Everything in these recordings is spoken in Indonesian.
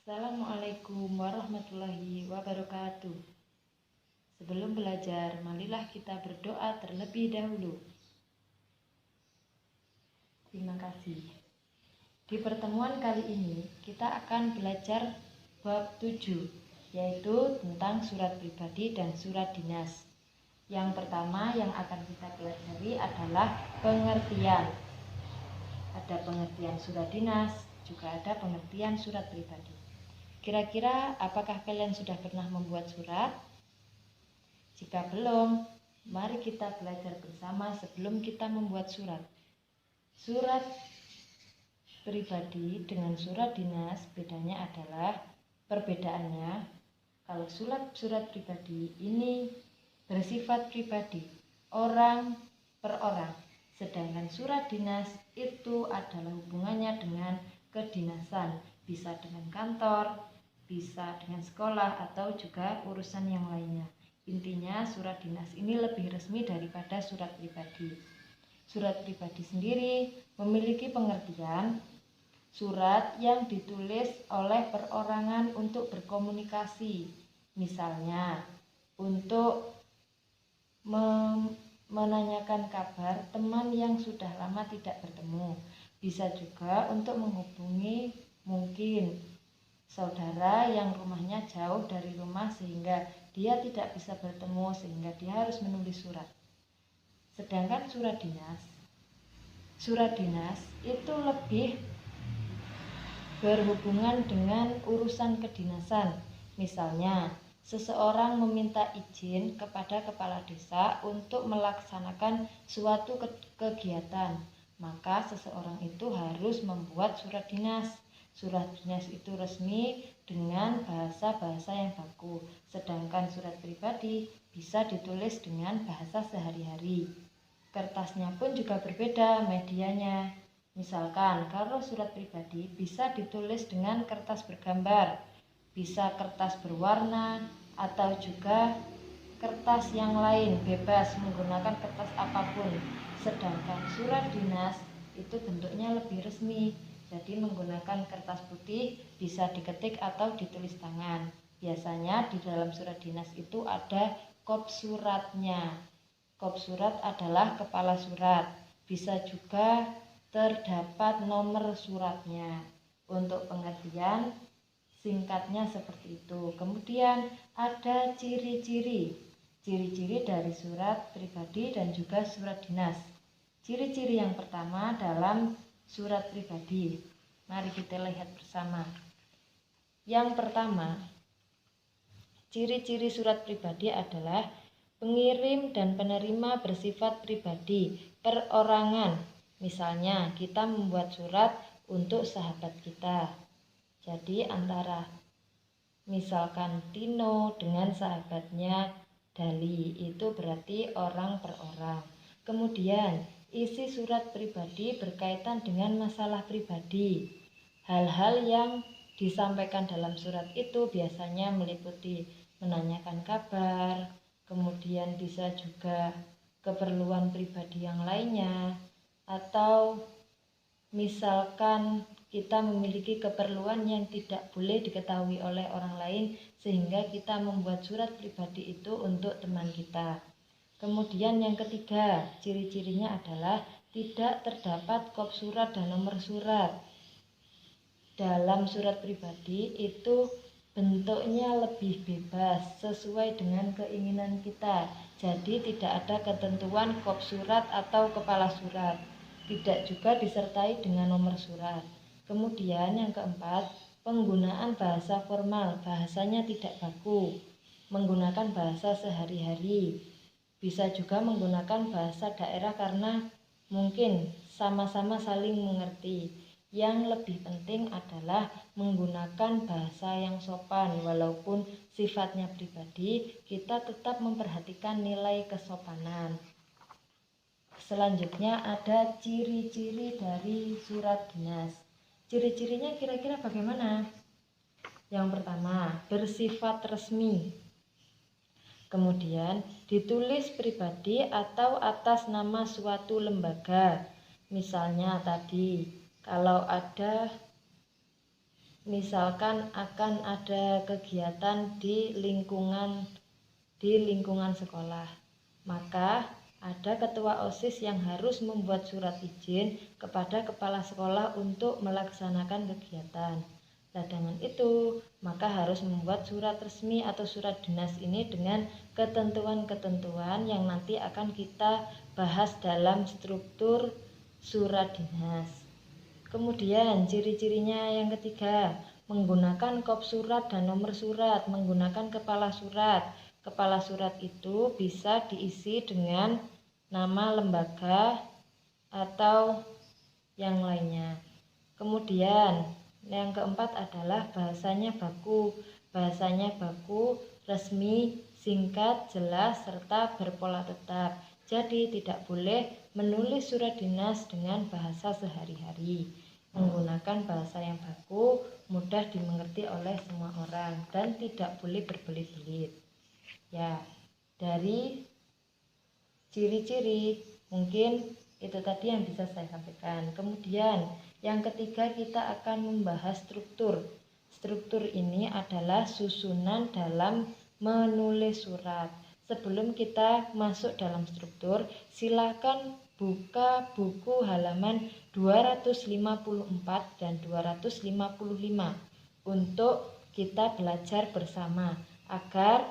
Assalamualaikum warahmatullahi wabarakatuh. Sebelum belajar, marilah kita berdoa terlebih dahulu. Terima kasih. Di pertemuan kali ini, kita akan belajar bab 7, yaitu tentang surat pribadi dan surat dinas. Yang pertama yang akan kita pelajari adalah pengertian. Ada pengertian surat dinas, juga ada pengertian surat pribadi. Kira-kira apakah kalian sudah pernah membuat surat? Jika belum, mari kita belajar bersama sebelum kita membuat surat. Surat pribadi dengan surat dinas bedanya adalah perbedaannya. Kalau surat pribadi ini bersifat pribadi, orang per orang. Sedangkan surat dinas itu adalah hubungannya dengan kedinasan, bisa dengan kantor, bisa dengan sekolah, atau juga urusan yang lainnya. Intinya surat dinas ini lebih resmi daripada surat pribadi. Surat pribadi sendiri memiliki pengertian surat yang ditulis oleh perorangan untuk berkomunikasi. Misalnya, untuk menanyakan kabar teman yang sudah lama tidak bertemu. Bisa juga untuk menghubungi mungkin saudara yang rumahnya jauh dari rumah sehingga dia tidak bisa bertemu, sehingga dia harus menulis surat. Sedangkan surat dinas itu lebih berhubungan dengan urusan kedinasan. Misalnya, seseorang meminta izin kepada kepala desa untuk melaksanakan suatu kegiatan, maka seseorang itu harus membuat surat dinas. Surat dinas itu resmi dengan bahasa-bahasa yang baku, sedangkan surat pribadi bisa ditulis dengan bahasa sehari-hari. Kertasnya pun juga berbeda medianya. Misalkan kalau surat pribadi bisa ditulis dengan kertas bergambar, bisa kertas berwarna, atau juga kertas yang lain, bebas menggunakan kertas apapun. Sedangkan surat dinas itu bentuknya lebih resmi, jadi menggunakan kertas putih, bisa diketik atau ditulis tangan. Biasanya di dalam surat dinas itu ada kop suratnya. Kop surat adalah kepala surat, bisa juga terdapat nomor suratnya. Untuk pengertian singkatnya seperti itu. Kemudian ada ciri-ciri dari surat pribadi dan juga surat dinas. Ciri-ciri yang pertama dalam surat pribadi, mari kita lihat bersama. Yang pertama, ciri-ciri surat pribadi adalah pengirim dan penerima bersifat pribadi, perorangan. Misalnya kita membuat surat untuk sahabat kita, jadi antara misalkan Tino dengan sahabatnya Dali, itu berarti orang per orang. Kemudian isi surat pribadi berkaitan dengan masalah pribadi. Hal-hal yang disampaikan dalam surat itu biasanya meliputi menanyakan kabar, kemudian bisa juga keperluan pribadi yang lainnya, atau misalkan kita memiliki keperluan yang tidak boleh diketahui oleh orang lain sehingga kita membuat surat pribadi itu untuk teman kita. Kemudian yang ketiga, ciri-cirinya adalah tidak terdapat kop surat dan nomor surat. Dalam surat pribadi itu bentuknya lebih bebas sesuai dengan keinginan kita. Jadi tidak ada ketentuan kop surat atau kepala surat. Tidak juga disertai dengan nomor surat. Kemudian yang keempat, penggunaan bahasa formal, bahasanya tidak baku, menggunakan bahasa sehari-hari. Bisa juga menggunakan bahasa daerah karena mungkin sama-sama saling mengerti. Yang lebih penting adalah menggunakan bahasa yang sopan. Walaupun sifatnya pribadi, kita tetap memperhatikan nilai kesopanan. Selanjutnya ada ciri-ciri dari surat dinas. Ciri-cirinya kira-kira bagaimana? Yang pertama, bersifat resmi. Kemudian ditulis pribadi atau atas nama suatu lembaga. Misalnya tadi, kalau ada misalkan akan ada kegiatan di lingkungan sekolah, maka ada ketua OSIS yang harus membuat surat izin kepada kepala sekolah untuk melaksanakan kegiatan. Nah, dengan itu, maka harus membuat surat resmi atau surat dinas ini dengan ketentuan-ketentuan yang nanti akan kita bahas dalam struktur surat dinas. Kemudian ciri-cirinya yang ketiga, menggunakan kop surat dan nomor surat, menggunakan kepala surat. Kepala surat itu bisa diisi dengan nama lembaga atau yang lainnya. Kemudian yang keempat adalah bahasanya baku. Bahasanya baku, resmi, singkat, jelas, serta berpola tetap. Jadi tidak boleh menulis surat dinas dengan bahasa sehari-hari. Menggunakan bahasa yang baku, mudah dimengerti oleh semua orang, dan tidak boleh berbelit-belit. Ya, dari ciri-ciri mungkin itu tadi yang bisa saya sampaikan. Kemudian yang ketiga, kita akan membahas struktur. Struktur ini adalah susunan dalam menulis surat. Sebelum kita masuk dalam struktur, silakan buka buku halaman 254 dan 255 untuk kita belajar bersama agar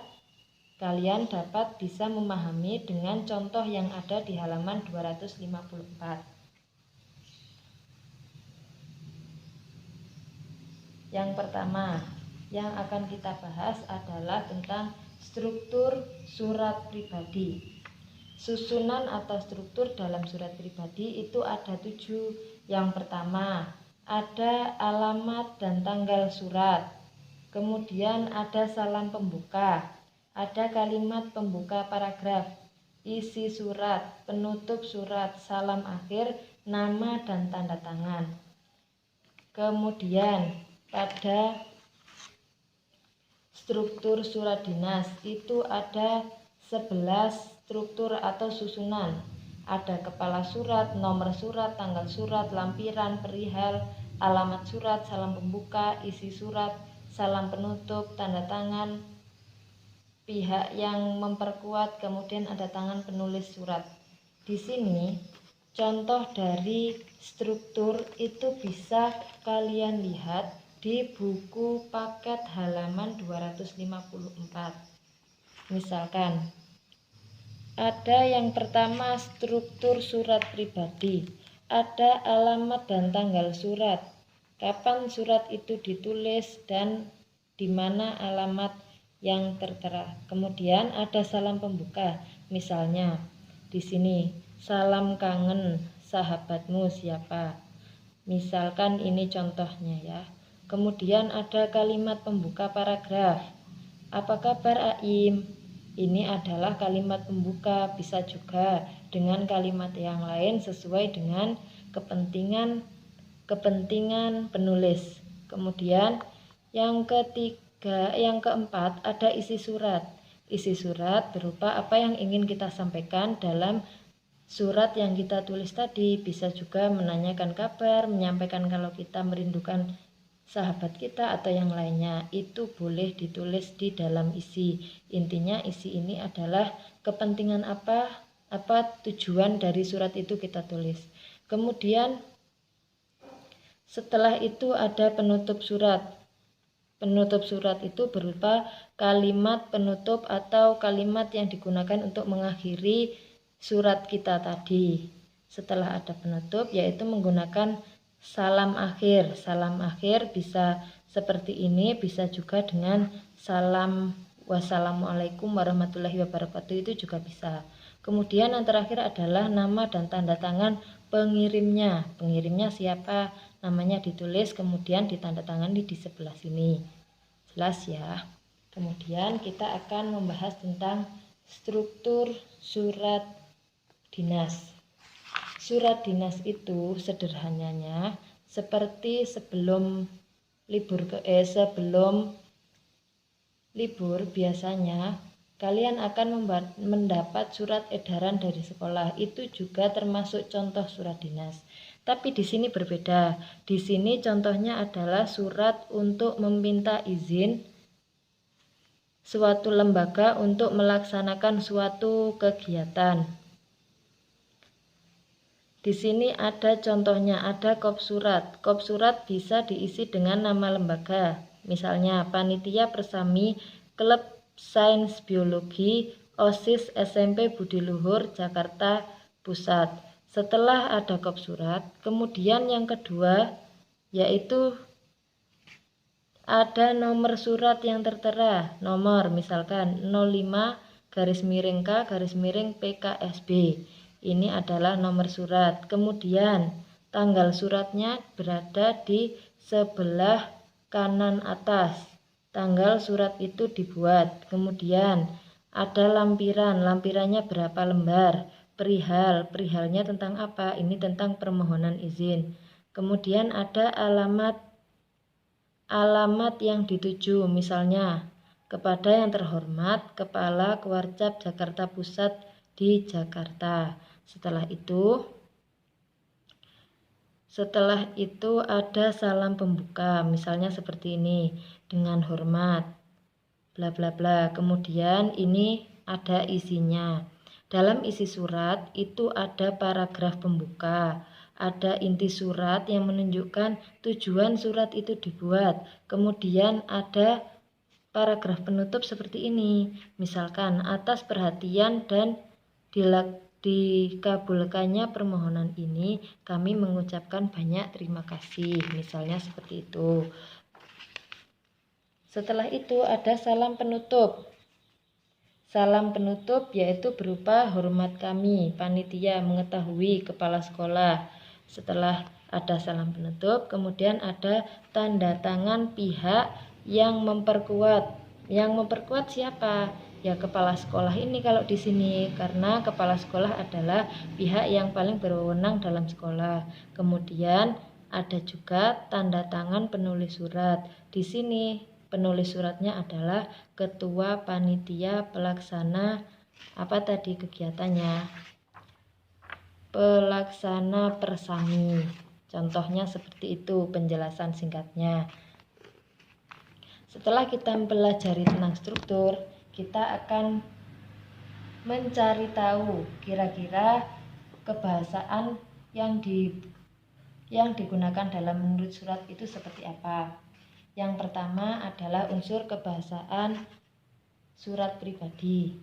kalian dapat bisa memahami dengan contoh yang ada di halaman 254. Yang pertama yang akan kita bahas adalah tentang struktur surat pribadi. Susunan atau struktur dalam surat pribadi itu ada 7. Yang pertama, ada alamat dan tanggal surat. Kemudian ada salam pembuka, ada kalimat pembuka paragraf, isi surat, penutup surat, salam akhir, nama dan tanda tangan. Kemudian pada struktur surat dinas itu ada 11 struktur atau susunan. Ada kepala surat, nomor surat, tanggal surat, lampiran, perihal, alamat surat, salam pembuka, isi surat, salam penutup, tanda tangan, pihak yang memperkuat, kemudian ada tangan penulis surat. Di sini contoh dari struktur itu bisa kalian lihat di buku paket halaman 254. Misalkan ada yang pertama struktur surat pribadi, ada alamat dan tanggal surat, kapan surat itu ditulis dan di mana alamat yang tertera. Kemudian ada salam pembuka, misalnya di sini salam kangen sahabatmu siapa. Misalkan ini contohnya ya. Kemudian ada kalimat pembuka paragraf. Apa kabar Aim? Ini adalah kalimat pembuka, bisa juga dengan kalimat yang lain sesuai dengan kepentingan penulis. Kemudian yang keempat ada isi surat. Isi surat berupa apa yang ingin kita sampaikan dalam surat yang kita tulis tadi. Bisa juga menanyakan kabar, menyampaikan kalau kita merindukan sahabat kita atau yang lainnya. Itu boleh ditulis di dalam isi. Intinya isi ini adalah kepentingan apa tujuan dari surat itu kita tulis. Kemudian setelah itu ada penutup surat. Penutup surat itu berupa kalimat penutup atau kalimat yang digunakan untuk mengakhiri surat kita tadi. Setelah ada penutup yaitu menggunakan salam akhir. Salam akhir bisa seperti ini, bisa juga dengan salam wassalamualaikum warahmatullahi wabarakatuh, itu juga bisa. Kemudian yang terakhir adalah nama dan tanda tangan pengirimnya. Pengirimnya siapa? Namanya ditulis kemudian ditandatangani di sebelah sini. Jelas ya. Kemudian kita akan membahas tentang struktur surat dinas. Surat dinas itu sederhananya seperti sebelum libur biasanya kalian akan mendapat surat edaran dari sekolah. Itu juga termasuk contoh surat dinas. Tapi di sini berbeda. Di sini contohnya adalah surat untuk meminta izin suatu lembaga untuk melaksanakan suatu kegiatan. Di sini ada contohnya, ada kop surat. Kop surat bisa diisi dengan nama lembaga. Misalnya Panitia Persami Klub Sains Biologi OSIS SMP Budi Luhur Jakarta Pusat. Setelah ada kop surat, kemudian yang kedua yaitu ada nomor surat yang tertera. Nomor misalkan 05-K-PKSB. Ini adalah nomor surat. Kemudian tanggal suratnya berada di sebelah kanan atas. Tanggal surat itu dibuat. Kemudian ada lampiran. Lampirannya berapa lembar. Perihalnya tentang apa? Ini tentang permohonan izin. Kemudian ada alamat yang dituju, misalnya kepada yang terhormat Kepala Kewarcap Jakarta Pusat di Jakarta. Setelah itu ada salam pembuka, misalnya seperti ini, dengan hormat bla bla bla. Kemudian ini ada isinya. Dalam isi surat itu ada paragraf pembuka, ada inti surat yang menunjukkan tujuan surat itu dibuat. Kemudian ada paragraf penutup seperti ini. Misalkan atas perhatian dan dikabulkannya permohonan ini, kami mengucapkan banyak terima kasih. Misalnya seperti itu. Setelah itu ada salam penutup. Salam penutup yaitu berupa hormat kami, panitia, mengetahui kepala sekolah. Setelah ada salam penutup, kemudian ada tanda tangan pihak yang memperkuat. Yang memperkuat siapa? Ya kepala sekolah ini kalau di sini, karena kepala sekolah adalah pihak yang paling berwenang dalam sekolah. Kemudian ada juga tanda tangan penulis surat. Di sini penulis suratnya adalah ketua panitia pelaksana kegiatannya, pelaksana persami. Contohnya seperti itu penjelasan singkatnya. Setelah kita mempelajari tentang struktur, kita akan mencari tahu kira-kira kebahasaan yang digunakan dalam menulis surat itu seperti apa. Yang pertama adalah unsur kebahasaan surat pribadi.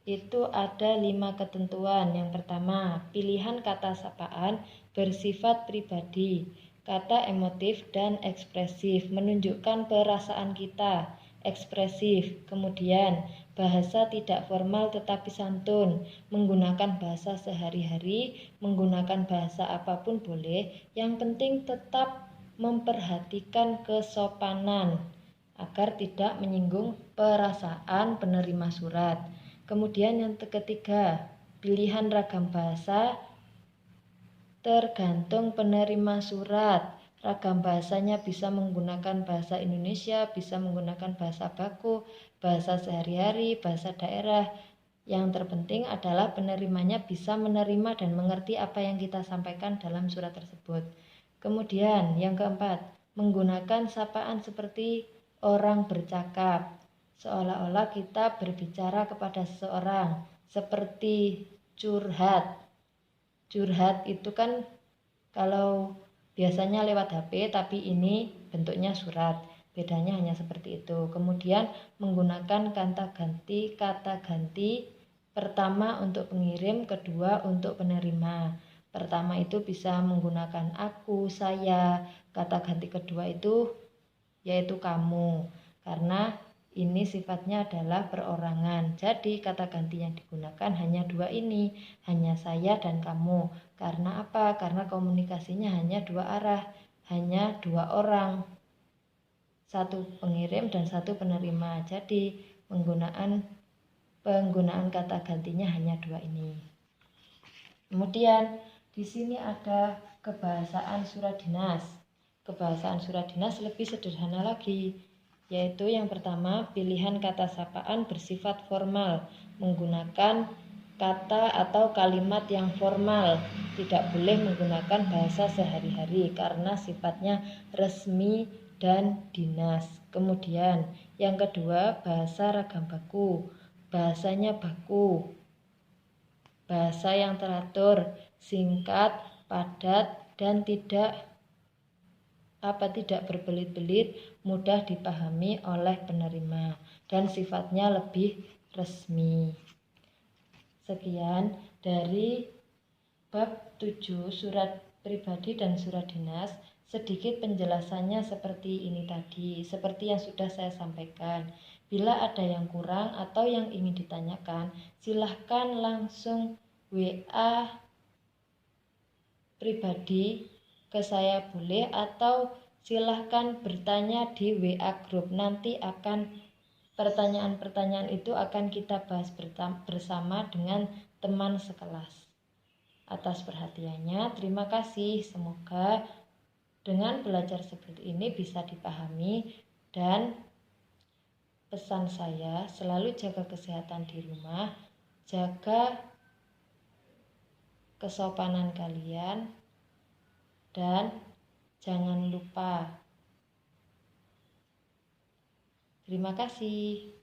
Itu ada 5 ketentuan. Yang pertama, pilihan kata sapaan bersifat pribadi. Kata emotif dan ekspresif menunjukkan perasaan kita, ekspresif. Kemudian, bahasa tidak formal tetapi santun, menggunakan bahasa sehari-hari, menggunakan bahasa apapun boleh, yang penting tetap memperhatikan kesopanan agar tidak menyinggung perasaan penerima surat. Kemudian yang ketiga, pilihan ragam bahasa tergantung penerima surat. Ragam bahasanya bisa menggunakan bahasa Indonesia, bisa menggunakan bahasa baku, bahasa sehari-hari, bahasa daerah. Yang terpenting adalah penerimanya bisa menerima dan mengerti apa yang kita sampaikan dalam surat tersebut. Kemudian yang keempat, menggunakan sapaan seperti orang bercakap, seolah-olah kita berbicara kepada seseorang, seperti curhat. Curhat itu kan kalau biasanya lewat HP, tapi ini bentuknya surat. Bedanya hanya seperti itu. Kemudian menggunakan kata ganti, pertama untuk pengirim, kedua untuk penerima. Pertama itu bisa menggunakan aku, saya. Kata ganti kedua itu yaitu kamu, karena ini sifatnya adalah perorangan. Jadi kata ganti yang digunakan hanya 2 ini, hanya saya dan kamu. Karena apa? Karena komunikasinya hanya 2 arah, hanya 2 orang, 1 pengirim dan 1 penerima. Jadi penggunaan kata gantinya hanya 2 ini. Kemudian di sini ada kebahasaan surat dinas. Kebahasaan surat dinas lebih sederhana lagi, yaitu yang pertama, pilihan kata sapaan bersifat formal, menggunakan kata atau kalimat yang formal. Tidak boleh menggunakan bahasa sehari-hari karena sifatnya resmi dan dinas. Kemudian yang kedua, bahasa ragam baku. Bahasanya baku, bahasa yang teratur, singkat, padat, dan tidak berbelit-belit, mudah dipahami oleh penerima, dan sifatnya lebih resmi. Sekian dari bab 7 surat pribadi dan surat dinas. Sedikit penjelasannya seperti ini tadi, seperti yang sudah saya sampaikan. Bila ada yang kurang atau yang ingin ditanyakan, silahkan langsung WA pribadi ke saya boleh, atau silahkan bertanya di WA grup. Nanti pertanyaan-pertanyaan itu akan kita bahas bersama dengan teman sekelas. Atas perhatiannya, terima kasih. Semoga dengan belajar seperti ini bisa dipahami, dan pesan saya selalu jaga kesehatan di rumah, jaga kesopanan kalian, dan jangan lupa. Terima kasih.